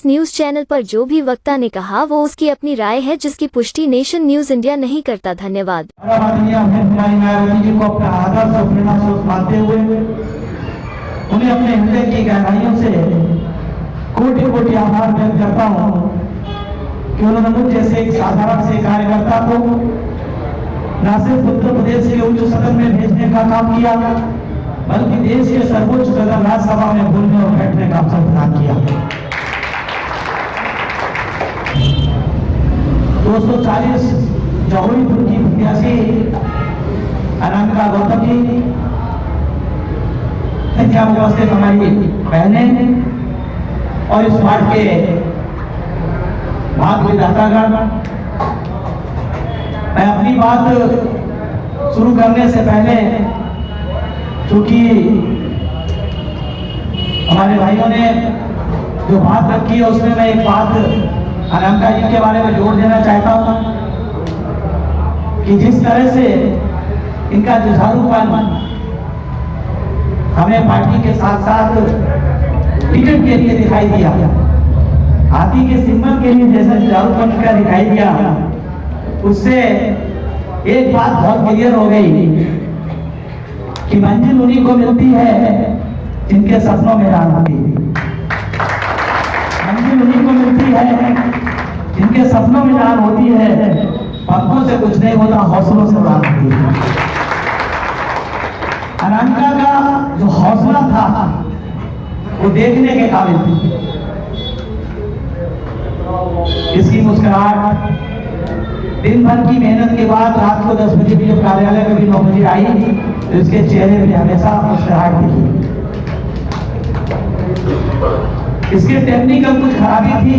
News channel पर जो भी वक्ता ने कहा वो उसकी अपनी राय है, जिसकी पुष्टि नेशन न्यूज इंडिया नहीं करता। धन्यवाद। जी को अपना आदर्श और प्रेरणा स्रोत मानते हुए उन्हें अपने हृदय की गहराइयों से कोटि कोटि आभार व्यक्त करता हूँ कि उन्होंने मुझ जैसे एक साधारण से कार्यकर्ता को न सिर्फ उत्तर प्रदेश के उच्च सदन में भेजने का काम किया, बल्कि देश के सर्वोच्च सदन राज्यसभा में बोलने और बैठने का अवसर प्रदान किया। 240 जौहरीपुर की प्रत्याशी अनामिका गौतम जी, संख्या में उपस्थित हमारी बहनें और इस वार्ड के भाग विधातागण, मैं अपनी बात शुरू करने से पहले, क्योंकि हमारे भाइयों ने जो बात रखी है उसमें मैं एक बात अनामिका जी के बारे में जोड़ देना चाहता हूं कि जिस तरह से इनका जुझारूपन हमें पार्टी के साथ साथ टिकट के लिए दिखाई दिया, हाथी के सिंबल के लिए जैसा जुझारूपन इनका दिखाई दिया, उससे एक बात बहुत क्लियर हो गई कि मंजिल उन्हीं को मिलती है जिनके सपनों में राह होती है। मंजिल उन्हीं को मिलती है जिनके सपनों में राह होती है। पंखों से कुछ नहीं होता, हौसलों से राह होती है। अनामिका का जो हौसला था वो देखने के काबिल थी। इसकी मुस्कुराहट, दिन भर की मेहनत के बाद रात को 10 बजे भी जब कार्यालय में भी 9 बजे आई तो इसके चेहरे में हमेशा मुस्कुराहट दिखी। इसके टेक्निकल कुछ खराबी थी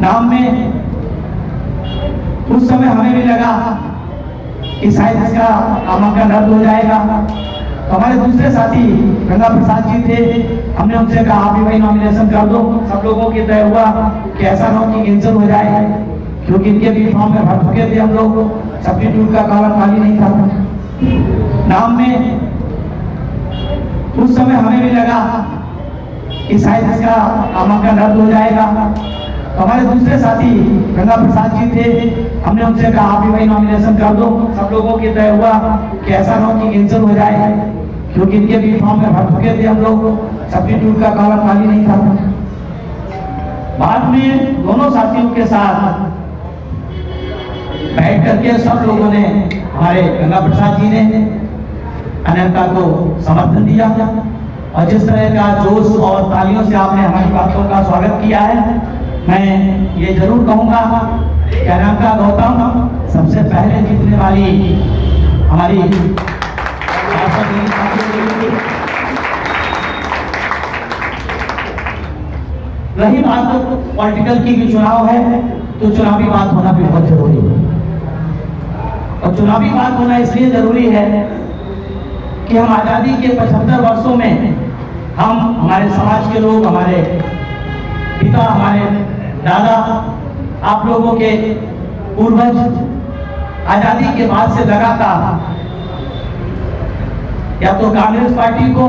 नाम में। उस समय हमें भी लगा कि शायद इसका नामांकन रद्द हो जाएगा। तो हमारे दूसरे साथी गंगा प्रसाद जी थे, हमने उनसे कहा आप भी भाई नॉमिनेशन कर दो। सब लोगों की तय हुआ कि ऐसा ना हो कि कैंसिल हो जाए, क्योंकि इनके भी फॉर्म में भर चुके थे हम लोग, सब्स्टिट्यूट का कॉलम खाली नहीं था नाम में। उस समय हमें भी लगा कि शायद इसका नामांकन रद्द हो जाएगा। तो हमारे दूसरे साथी गंगा प्रसाद जी थे, हमने उनसे कहा आप भी भाई नॉमिनेशन कर दो। सब लोगों की तय हुआ कि ऐसा ना हो कि कैंसिल हो जाए, क्योंकि इनके भी फॉर्म में भर चुके थे हम लोग, सब्स्टिट्यूट का कॉलम खाली नहीं था। बाद में दोनों साथियों के साथ बैठ करके सब लोगों ने, हमारे गंगा प्रसाद जी ने अनामिका को समर्थन दिया, और जिस तरह का जोश और तालियों से आपने हमारी बातों का स्वागत किया है, मैं ये जरूर कहूंगा कि अनामिका गौतम सबसे पहले जीतने वाली हमारी। रही बात पॉलिटिकल की भी चुनाव है, तो चुनावी बात होना भी बहुत जरूरी है। और चुनावी बात होना इसलिए जरूरी है कि हम आजादी के 75 वर्षों में हम, हमारे समाज के लोग, हमारे पिता, हमारे दादा, आप लोगों के पूर्वज आजादी के बाद से लगातार या तो कांग्रेस पार्टी को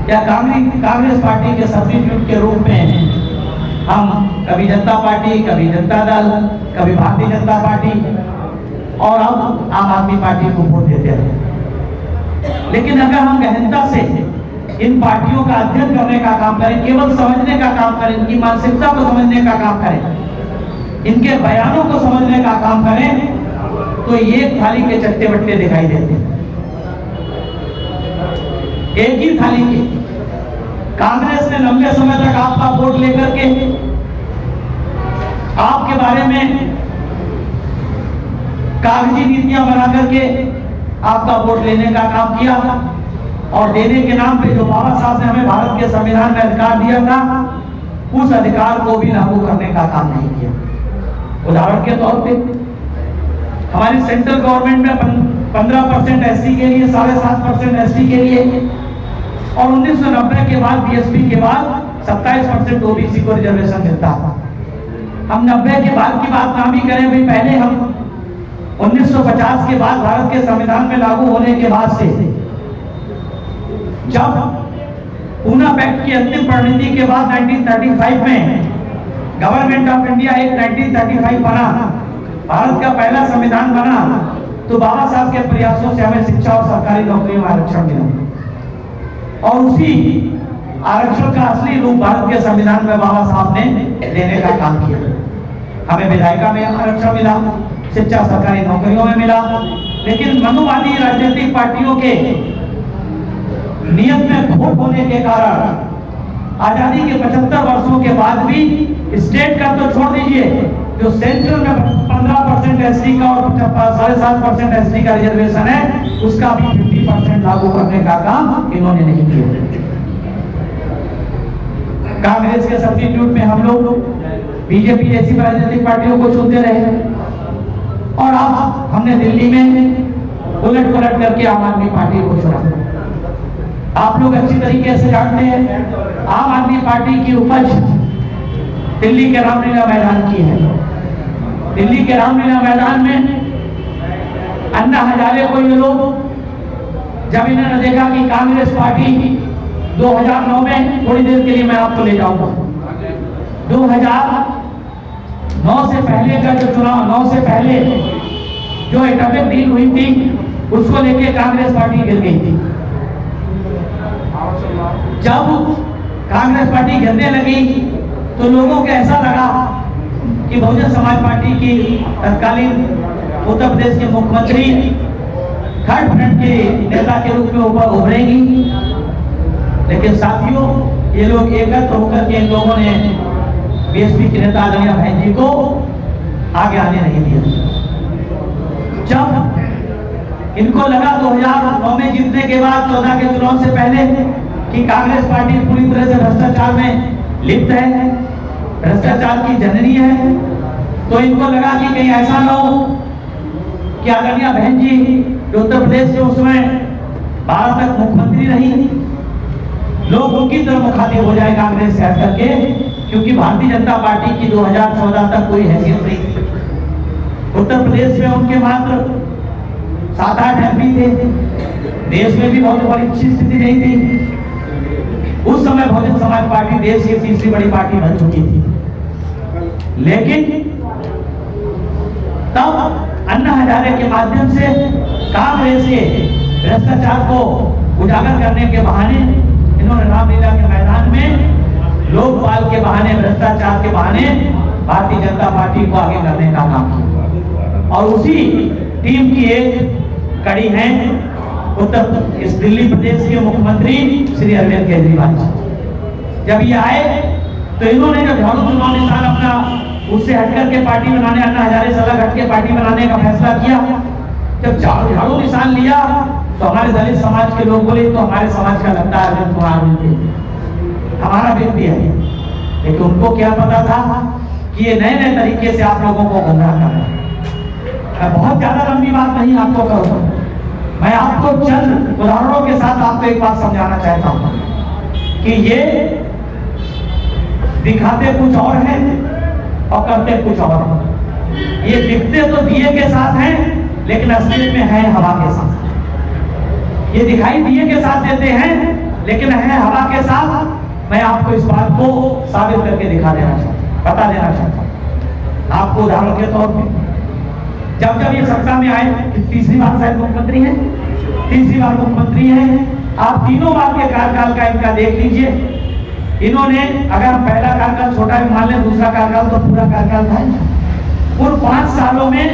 या कांग्रेस पार्टी के सब्स्टिट्यूट के रूप में हम कभी जनता पार्टी, कभी जनता दल, कभी भारतीय जनता पार्टी और अब आम आदमी पार्टी को वोट देते हैं। लेकिन अगर हम गहनता से इन पार्टियों का अध्ययन करने का काम करें, केवल समझने का काम करें, इनकी मानसिकता को समझने का काम करें, इनके बयानों को समझने का काम करें, तो ये थाली के चट्टे बट्टे दिखाई देते हैं। एक ही थाली के कांग्रेस ने लंबे समय तक आपका वोट लेकर के आपके बारे में कागजी नीतियां बना करके आपका वोट लेने का काम किया, और देने के नाम पे जो बाबा साहब ने हमें भारत के संविधान में अधिकार दिया था, उस अधिकार को भी लागू करने का काम नहीं किया। उदाहरण के तौर पे हमारी सेंट्रल गवर्नमेंट में 15% एससी के लिए, 7.5% एसटी के लिए, और 1990 के बाद बीएसपी के बाद 27% ओबीसी को रिजर्वेशन मिलता था। हम 90 के बाद की बात ना भी करें भाई, पहले हम 1950 के बाद भारत के संविधान में लागू होने के बाद से, जब पूना पैक्ट की अंतिम परिणति के बाद 1935 में गवर्नमेंट ऑफ इंडिया एक 1935 बना, भारत का पहला संविधान बना, तो बाबा साहब के प्रयासों से हमें शिक्षा और सरकारी नौकरियों में आरक्षण मिला। और उसी आरक्षण का असली रूप भारत के संविधान में बाबा साहब ने देने का काम किया। हमें विधायिका में आरक्षण मिला, शिक्षा सरकारी नौकरियों में मिला। लेकिन मनुवादी राजनीतिक पार्टियों के नियत में खोट होने के कारण आजादी के 75 वर्षों के बाद भी स्टेट का तो छोड़ दीजिए, जो सेंट्रल में 15% एसटी का और 7.5% एसटी का रिजर्वेशन है, उसका भी 50% लागू करने का काम इन्होंने नहीं किया। कांग्रेस के सब्स्टिट्यूट में हम लोग बीजेपी जैसी राजनीतिक पार्टियों को चुनते रहे, और अब हमने दिल्ली में उलट पलट करके आम आदमी पार्टी को चुना। आप लोग अच्छी तरीके से जानते हैं, आम आदमी पार्टी की उपज दिल्ली के रामलीला मैदान की है। दिल्ली के रामलीला मैदान में अन्ना हजारे को ये लोग, जब इन्होंने देखा कि कांग्रेस पार्टी 2009 में, थोड़ी देर के लिए मैं आपको ले जाऊंगा, 2009 से पहले का जो चुनाव, 9 से पहले जो एटॉमिक डील हुई थी, उसको लेके कांग्रेस पार्टी गिर गई थी। जब कांग्रेस पार्टी गिरने लगी तो लोगों को ऐसा लगा कि बहुजन समाज पार्टी की तत्कालीन उत्तर प्रदेश के मुख्यमंत्री थर्ड फ्रंट के नेता के रूप में ऊपर उभरेंगी। लेकिन साथियों, ये लोग एकत्र होकर के इन लोगों ने बीएसपी के नेता अनिया बहन जी को आगे आने नहीं दिया। जब इनको लगा 2009 में जीतने के बाद 14 के चुनाव से पहले कि कांग्रेस पार्टी पूरी तरह से भ्रष्टाचार में लिप्त है, भ्रष्टाचार की जननी है, तो इनको लगा कि कहीं ऐसा न हो कि आदरणीय बहन जी जो उत्तर प्रदेश के उसमें 12 तक मुख्यमंत्री रही, लोग उनकी तरफ मुखातिब हो जाए कांग्रेस से हट करके, क्योंकि भारतीय जनता पार्टी की 2014 तक कोई हैसियत नहीं। उत्तर प्रदेश में उनके मात्र 7-8 एमपी थे, देश में भी बहुत बड़ी अच्छी स्थिति नहीं थी। उस समय बहुजन समाज पार्टी देश की तीसरी बड़ी पार्टी बन चुकी थी। लेकिन तब अन्ना हजारे के माध्यम से कांग्रेस के भ्रष्टाचार को उजागर करने के बहाने इन्होंने रामलीला के मैदान में लोकपाल के बहाने, भ्रष्टाचार के बहाने भारतीय जनता पार्टी को आगे करने का काम किया। और उसी टीम की एक कड़ी है इस दिल्ली प्रदेश के मुख्यमंत्री श्री अरविंद केजरीवाल जी। जब ये आए तो इन्होंने जो झाड़ू चुनाव निशान अपना उससे हटकर के पार्टी बनाने, अन्ना हजारे से अलग हटके पार्टी बनाने का फैसला किया। जब झाड़ू निशान लिया तो हमारे दलित समाज के लोग बोले तो हमारे समाज का लगता है अरविंद कुमार हमारा व्यक्ति है। लेकिन उनको क्या पता था कि ये नए नए तरीके से आप लोगों को गुमराह कर रहे हैं। मैं बहुत ज्यादा लंबी बात नहीं आपको करूंगा, मैं आपको चंद उदाहरणों के साथ आपको एक बात समझाना चाहता हूं कि ये दिखाते कुछ और हैं और करते कुछ और हैं। ये दिखते तो दिए के साथ हैं, लेकिन असलियत में है हवा के साथ। ये दिखाई दिए के साथ देते हैं, लेकिन है हवा के साथ। मैं आपको इस बात को साबित करके दिखा देना चाहता हूं, बता देना चाहता हूं आपको उदाहरण के तौर पे। जब जब ये सत्ता में आए, तीसरी बार शायद मुख्यमंत्री हैं, तीसरी बार मुख्यमंत्री हैं, आप तीनों बार के कार्यकाल का इनका देख लीजिए। इन्होंने, अगर हम पहला कार्यकाल छोटा भी मान लें, दूसरा कार्यकाल तो पूरा कार्यकाल था। उन 5 सालों में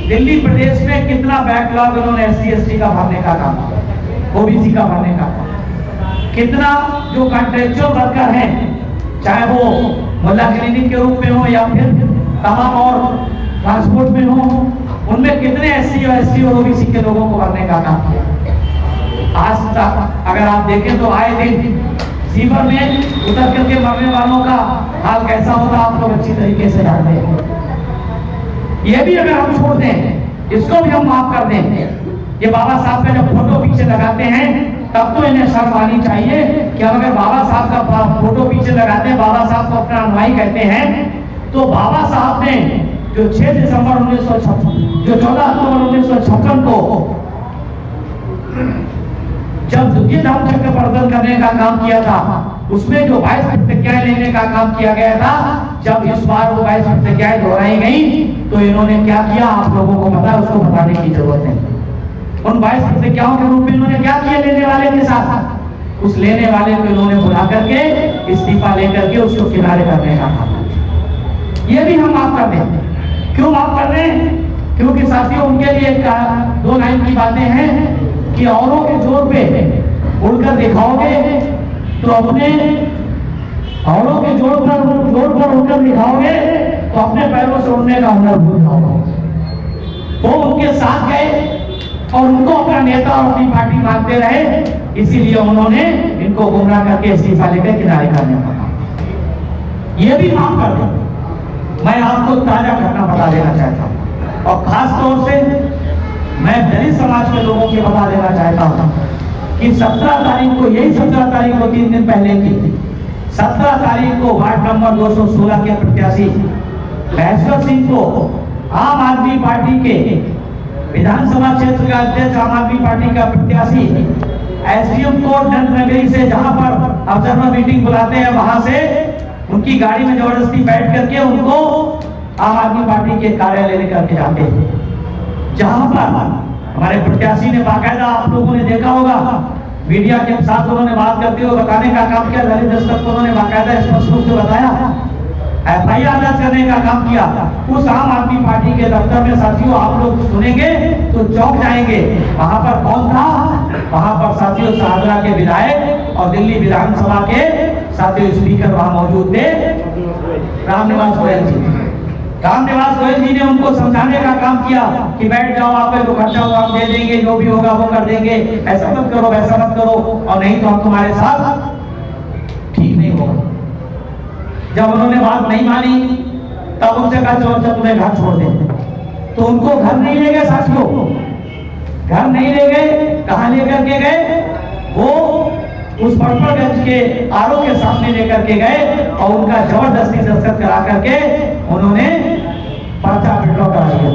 दिल्ली प्रदेश में कितना बैकलॉग इन्होंने SC/ST का भरने का काम किया, OBC का भरने का काम, कितना जो कॉन्ट्रेक्चुअल वर्कर हैं, चाहे वो मुल्ला क्लिनिक के रूप में हो या फिर तमाम और ट्रांसपोर्ट में हो, उनमें कितने SC और ST और OBC के लोगों को भरने का काम किया। आज तक अगर आप देखें तो आए दिन सीवर में उतर करके मरने वालों का हाल कैसा होता आप लोग अच्छी तरीके से जानते हैं। ये भी अगर हम छोड़ दें, इसको भी हम माफ कर दें, ये बाबा साहब का जब फोटो पीछे लगाते हैं तब तो इन्हें शर्म आनी चाहिए कि हम अगर बाबा साहब का फोटो पीछे लगाते हैं, बाबा साहब को अपना अनुयायी कहते हैं, तो बाबा साहब ने जो 6 दिसंबर 1956, जो 14 अक्टूबर 1956 को जब द्वितीय धर्म चक्र प्रवर्तन करने का काम किया था, उसमें जो 22 प्रतिज्ञाएं लेने का काम किया गया था, जब इस बार वो 22 प्रतिज्ञाएं दोहराई गई तो इन्होंने क्या किया, आप लोगों को पता है, उसको बताने की जरूरत है। उन 22 प्रतिज्ञाओं के रूप में इन्होंने क्या किया लेने वाले के साथ, उस लेने वाले को इन्होंने बुला करके इस्तीफा लेकर के उसको किनारे करने का काम। ये भी हम माफ कर दें। क्यों माफ कर रहे हैं? क्योंकि साथियों उनके लिए 2 लाइन की बातें हैं कि औरों के जोर पे उड़कर दिखाओगे तो अपने औरों के जोर पर उड़कर दिखाओगे तो अपने पैरों से उड़ने का हुनर भूल जाओगे। वो उनके साथ गए और उनको अपना नेता और अपनी पार्टी मानते रहे, इसीलिए उन्होंने इनको गुमराह करके इस्तीफा लेकर किनारे करने पड़ा। ये भी माफ कर दो। मैं आपको ताजा घटना बता देना चाहता हूँ और खास तौर से मैं दलित समाज के लोगों की बता देना चाहता हूँ कि 17 तारीख को, यही 17 तारीख को 3 दिन पहले की 17 तारीख को वार्ड नंबर 216 के प्रत्याशी महेश्वर सिंह को आम आदमी पार्टी के विधानसभा क्षेत्र का अध्यक्ष, आम आदमी पार्टी का प्रत्याशी एसडीएम कोर्ट नगरी से, जहां पर ऑब्जर्वर मीटिंग बुलाते हैं, वहां से उनकी गाड़ी में जबरदस्ती बैठ करके उनको आम आदमी पार्टी के कार्यालय लेकर के जाते हैं, जहां पर हमारे प्रत्याशी ने बाकायदा, आप लोगों ने देखा होगा, मीडिया के साथ उन्होंने बात करते हुए बताने का काम किया, दलित दस्तक को उन्होंने बाकायदा स्पष्ट रूप से बताया, एफआईआर दर्ज करने का काम किया। उस आम आदमी पार्टी के दफ्तर में साथियों आप लोग सुनेंगे तो चौंक जाएंगे। वहां पर कौन था? वहां पर साथियों शाहदरा के विधायक और दिल्ली विधानसभा के साथियों स्पीकर वहां मौजूद थे, रामनिवास गोयल जी। रामनिवास गोयल जी ने उनको समझाने का काम किया कि बैठ जाओ, आप जो खर्चा होगा हम दे देंगे, जो भी होगा वो कर देंगे, ऐसा मत करो, वैसा मत करो, और नहीं तो हम तुम्हारे साथ ठीक नहीं होगा। जब उन्होंने बात नहीं मानी तब उनसे कहा चलो चल तुम्हें घर छोड़ दे, तो उनको घर नहीं ले गए साथियों, घर नहीं ले गए। कहां लेकर के गए? वो उस बड़पड़गंज के आरओ के सामने लेकर के गए और उनका जबरदस्ती दस्तखत करा करके उन्होंने पर्चा विड्रॉ करा लिया,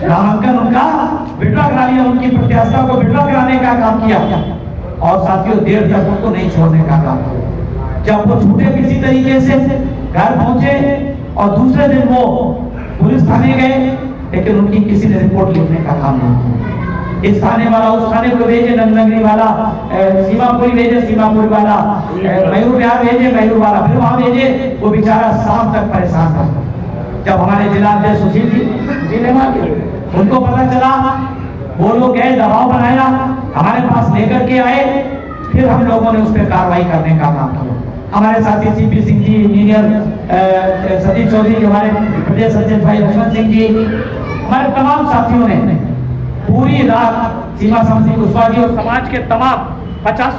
नामांकन उनका विड्रॉ करा लिया, उनकी प्रत्याशिता को विड्रॉ कराने का काम किया और साथियों देर तक उनको नहीं छोड़ने का काम किया। जब वो छूटे किसी तरीके से, घर पहुंचे और दूसरे दिन वो पुलिस थाने गए, लेकिन उनकी किसी ने रिपोर्ट लिखने का काम नहीं किया। इस थाने वाला उस थाने को भेजे, नगरी वाला सीमापुरी भेजे, सीमापुरी वाला मयूर विहार भेजे, मयूर वाला फिर वहां भेजे। वो बेचारा शाम तक परेशान था। जब हमारे जिला अध्यक्ष सुशील जी उनको पता चला, वो लोग गए, दबाव बनाया, हमारे पास लेकर के आए, फिर हम लोगों ने उस पर कार्रवाई करने का काम किया। हमारे साथी सीपी सिंह जी, इंजीनियर सतीश चौधरी जी, हमारे प्रदेश अध्यक्ष भाई लक्ष्मण सिंह जी, हमारे तमाम साथियों ने पूरी रात सीमा समिति कुशवाहा जी और समाज के तमाम 50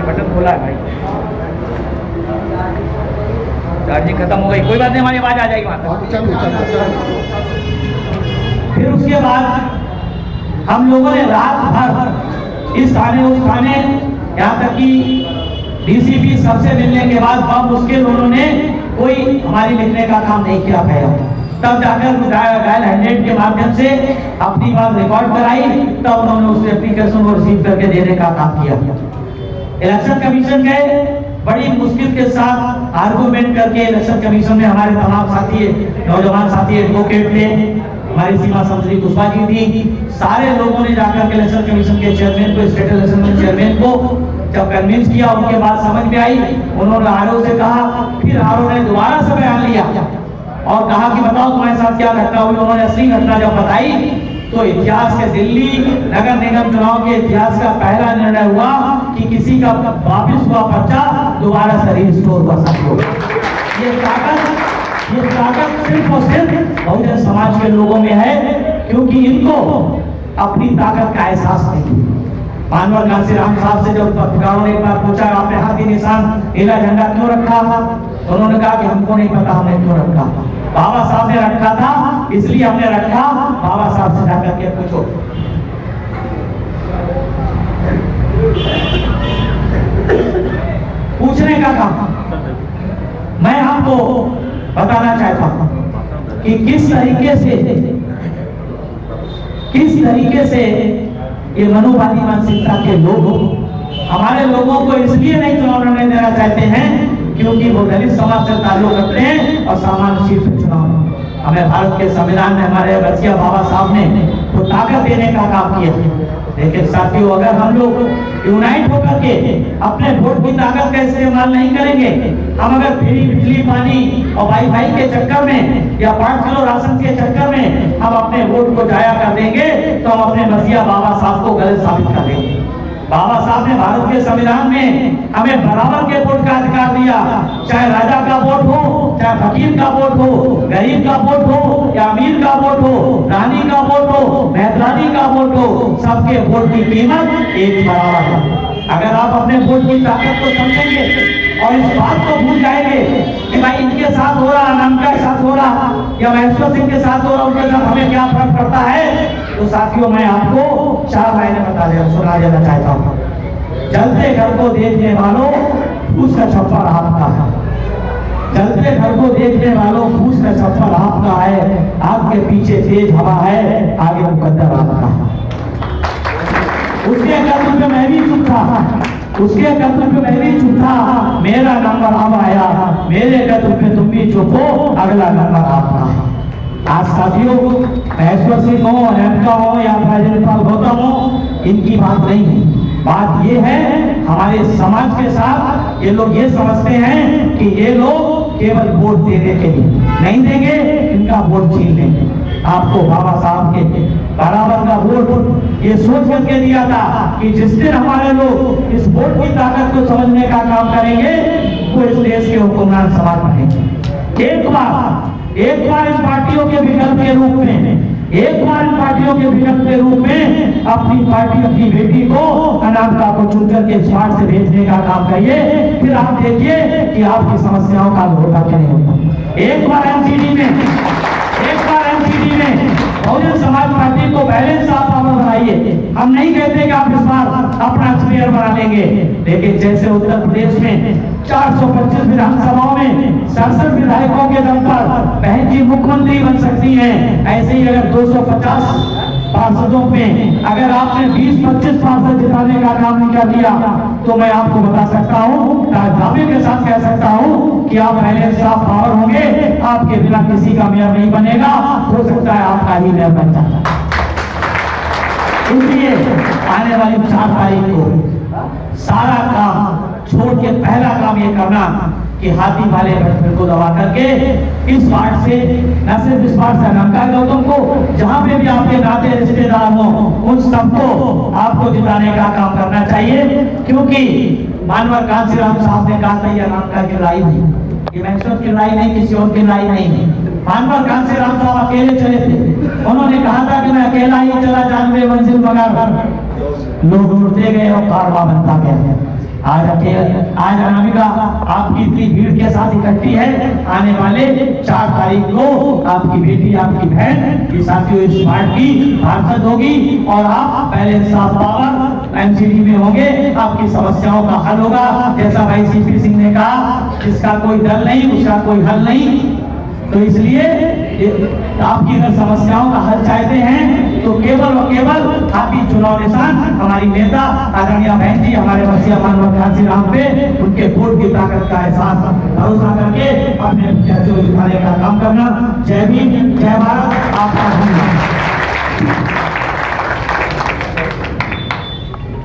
बटन खोला है भाई, चार्जिंग खत्म हो गई, कोई बात नहीं, हमारी आवाज आ जाएगी वहां तक। फिर उसके बाद हम लोगों ने रात भर इस थाने उस थाने, यहाँ तक कि डीसीपी सबसे मिलने के बाद बहुत मुश्किल उन्होंने कोई हमारी लिखने का काम नहीं किया पहले। तब जाकर डायल 100 के माध्यम से अपनी बात रिकॉर्ड कराई, तब उन्होंने उस एप्लीकेशन को रिसीव करके देने का काम किया। इलेक्शन कमीशन गए, बड़ी मुश्किल के साथ आर्गुमेंट करके इलेक्शन कमीशन में हमारे तमाम साथी, नौजवान साथी एडवोकेट थे, हमारी सीमा समिति कुशवाहा जी थी, सारे लोगों ने जाकर के इलेक्शन कमीशन के चेयरमैन को, स्टेट इलेक्शन चेयरमैन को जब कन्विंस किया, उनके बाद समझ में आई, उन्होंने आरओ से कहा, फिर आरओ ने दोबारा से बयान लिया और कहा कि बताओ तुम्हारे साथ क्या घटना हुई। उन्होंने असली घटना जब बताई तो इतिहास के, दिल्ली नगर निगम चुनाव के इतिहास का पहला निर्णय हुआ कि किसी का वापिस हुआ पर्चा दोबारा से रिस्टोर हुआ। साथियों ये ताकत सिर्फ और सिर्फ बहुजन समाज के लोगों में है, क्योंकि इनको अपनी ताकत का एहसास नहीं। मानवर कांसी राम साहब से जब पत्रकारों ने एक बार पूछा आपने हाथी निशान नीला झंडा क्यों रखा, तो उन्होंने कहा कि हमको नहीं पता हमने क्यों रखा, बाबा साहब ने रखा था इसलिए हमने रखा, बाबा साहब से जाकर के पूछो। पूछने का काम मैं आपको बताना चाहता हूं कि किस तरीके से ये मनोवादी मानसिकता के लोग हमारे लोगों को इसलिए नहीं चुनाव लड़ने देना चाहते हैं क्योंकि वो दलित समाज से ताल्लुक रखते हैं और सामान्य सीट पे चुनाव। हमें भारत के संविधान में हमारे रसिया बाबा साहब ने वो ताकत देने का काम किया। लेकिन साथियों, अगर हम लोग यूनाइट होकर के अपने वोट की ताकत का इस्तेमाल नहीं करेंगे, हम अगर फ्री बिजली पानी और वाईफाई के चक्कर में या 5 किलो राशन के चक्कर में हम अपने वोट को जाया कर देंगे तो हम अपने मसीहा बाबा साहब को गलत साबित कर देंगे। बाबा साहब ने भारत के संविधान में हमें बराबर के वोट का अधिकार दिया, चाहे राजा का वोट हो, चाहे फकीर का वोट हो, गरीब का वोट हो या अमीर का वोट हो, रानी का वोट हो, मेहतरानी का वोट हो, सबके वोट की कीमत एक बराबर है। अगर आप अपने वोट की ताकत को समझेंगे और इस बात को भूल जाएंगे कि भाई इनके साथ हो रहा, अनामिका के साथ हो रहा या महेश्वर सिंह के साथ हो रहा, उनके साथ हमें क्या फर्क पड़ता है, तो साथियों मैं आपको 4 लाइनें सुना देना चाहता हूँ। जलते घर को देखने वालों फूस का छप्पर आपका है, जलते घर को देखने वालों फूस का छप्पर आपका है, आपके पीछे तेज हवा है, आगे मुकद्दर आपका है। उसके कदम पे मैं भी चुप था, उसके कदम पे मैं भी चुप था, मेरा नंबर अब आया, मेरे कदम पे तुम भी चुप हो, अगला नंबर आपका। आज साथियों, महेश्वर सिंह हो, अनामिका हो या राजेंद्रपाल गौतम हो, इनकी बात नहीं है। बात ये है हमारे समाज के साथ ये लोग ये समझते हैं कि ये लोग केवल वोट देने के लिए नहीं देंगे, इनका वोट छीन लेंगे। आपको बाबा साहब के बराबर का वोट ये सोच करके दिया था कि जिस दिन हमारे लोग इस वोट की ताकत को समझने का काम करेंगे वो इस देश के हुक्मरान समाज बनेंगे। एक बार इन पार्टियों के विकल्प के रूप में, एक बार इन पार्टियों के विकल्प के रूप में अपनी पार्टी अपनी बेटी को अनामिका को चुनकर के स्मार्ट से भेजने का काम करिए, फिर आप देखिए कि आपकी समस्याओं का होता क्या नहीं होता। एक बार एमसीडी में बहुजन समाज पार्टी को बैलेंस ऑफ पावर बनाइए। हम नहीं कहते कि आप इस बार अपना स्पीकर बना लेंगे, लेकिन जैसे उत्तर प्रदेश में 425 विधानसभाओं में 67 विधायकों के दम पर बहन जी मुख्यमंत्री बन सकती हैं, ऐसे ही अगर 250 पार्षदों में अगर आपने 20-25 पार्षद जिताने का काम नहीं कर दिया तो मैं आपको बता सकता हूँ, दावे के साथ कह सकता हूँ कि आप बैलेंस ऑफ पावर होंगे, आपके बिना किसी का मेयर नहीं बनेगा, हो सकता है आपका ही मेयर बन जाता। इसलिए आने वाली 4 तारीख को सारा काम छोड़ के पहला काम ये करना कि हाथी वाले बटन को दबा करके इस वार्ड से, न सिर्फ इस वार्ड से अनामिका गौतम को, जहां पे भी आपके नाते रिश्तेदार हो उन सबको आपको जिताने का काम करना चाहिए। क्योंकि मानवर कांसीराम साहब ने कहा था ये अनामिका की लड़ाई नहीं, ये महेश्वर की लड़ाई नहीं, किसी और की लड़ाई नहीं। मानवर कांसीराम साहब अकेले चले थे, उन्होंने कहा था कि मैं अकेला ही चला 92 मंजिल मगर लोग उड़ते गए और कारवा बनता गया। आज अनामिका आपकी इतनी भीड़ के साथ इकट्ठी है, आने वाले 4 तारीख को आपकी बेटी, आपकी बहन की साथियों इस वार्ड की पार्षद होगी और आप बैलेंस ऑफ पावर एमसीडी में होंगे, आपकी समस्याओं का हल होगा। जैसा भाई सीपी सिंह ने कहा, जिसका कोई दल नहीं उसका कोई हल नहीं, तो इसलिए आपकी अगर समस्याओं का हल चाहते हैं तो केवल और केवल आपकी चुनाव निशान हमारी नेता आदरणीय बहन जी हमारे मसीहा मानव कांसीराम पे उनके वोट की ताकत का एहसास भरोसा करके अपने प्रत्याशियों को जिताने का काम करना। जय भीम, जय भारत। आपका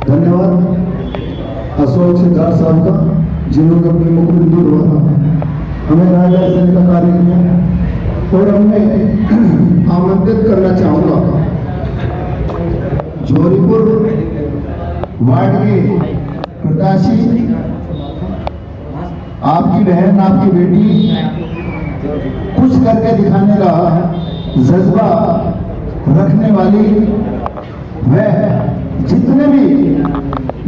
धन्यवाद अशोक सिद्धार्थ साहब का, जिन्होंने अपने मुख्य बिंदु ढूंढा, हमें राजधानी देने का कार्य किया। और मैं आमंत्रित करना चाहूंगा जोरीपुर वार्ड के प्रत्याशी, आपकी बहन, आपकी बेटी कुछ करके दिखाने का जज्बा रखने वाली, वह जितने भी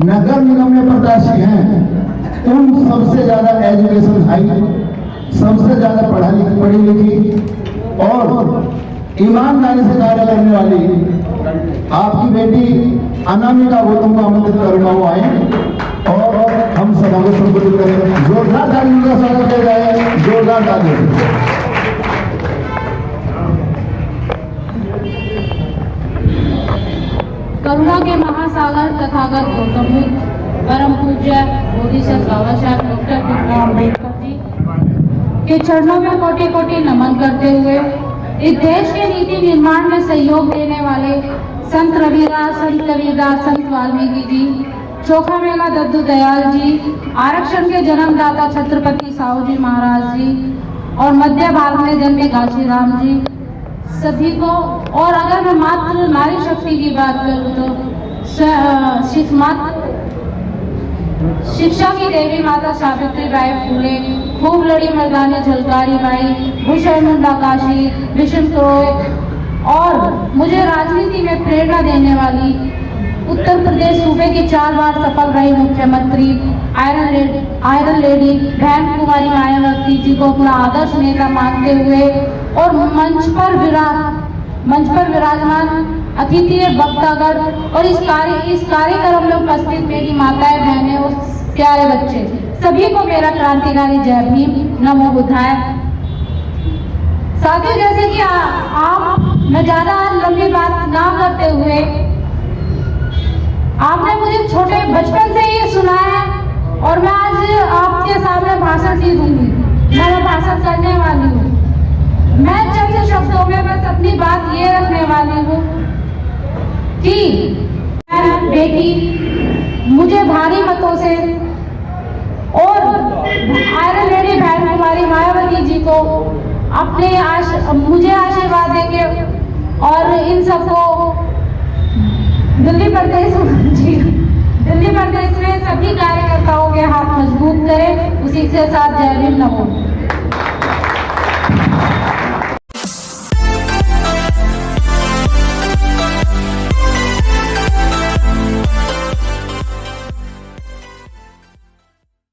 नगर निगम में प्रत्याशी हैं उन सबसे ज्यादा एजुकेशन हाई, सबसे ज्यादा पढ़ी लिखी और ईमानदारी से कार्य करने वाली आपकी बेटी अनामिका गौतम को आमंत्रित करूंगा, वो आए और हम सभा को संबोधित करें। जोरदार तालियों का स्वागत किया जाए, जोरदार तालियों। करुणा के महासागर तथागत गौतम बुद्ध परम पूज्य बोधिसत्व बाबा साहब डॉक्टर भीमराव अम्बेडकर जी के चरणों में कोटि कोटि नमन करते हुए इस देश के नीति निर्माण में सहयोग देने वाले संत रविदास, संत कबीरदास, संत वाल्मीकि जी, चोखा मेला दद्दू दयाल जी, आरक्षण के जन्मदाता छत्रपति साहू जी महाराज जी और मध्य भारत में जन्मे घासीराम जी, सभी को। और अगर मैं मात्र नारी शक्ति की बात करूं तो शिक्षा की देवी माता सावित्री बाई फुले, खूब लड़ी मर्दानी झलकारी बाई, भूषण मुंडा काशी, विष्णु क्रोय और मुझे राजनीति में प्रेरणा देने वाली उत्तर प्रदेश सूबे की 4 बार सफल रही मुख्यमंत्री आयरन लेडी बहन कुमारी मायावती जी को अपना आदर्श नेता मानते हुए और मंच पर विराजमान अतिथि वक्तागण और इस कार्यक्रम में उपस्थित मेरी माताएं, बहनें और प्यारे बच्चे, सभी को मेरा क्रांतिकारी जय भीम, नमो बुद्धाय। साथियों, जैसे कि मैं ज्यादा लंबी बात ना करते हुए, आपने मुझे छोटे बचपन से ही सुना है और मैं आज आपके सामने भाषण दी दूंगी। मैं भाषण करने वाली हूँ। मैं चंद शब्दों में बस अपनी बात ये रखने वाली हूँ कि बेटी मुझे भारी मतों से और आयरन लेडी बहन कुमारी मायावती जी को मुझे आशीर्वाद देके और इन सबको दिल्ली प्रदेश में सभी कार्यकर्ताओं के हाथ मजबूत करें। उसी के साथ जय भीम, नमो।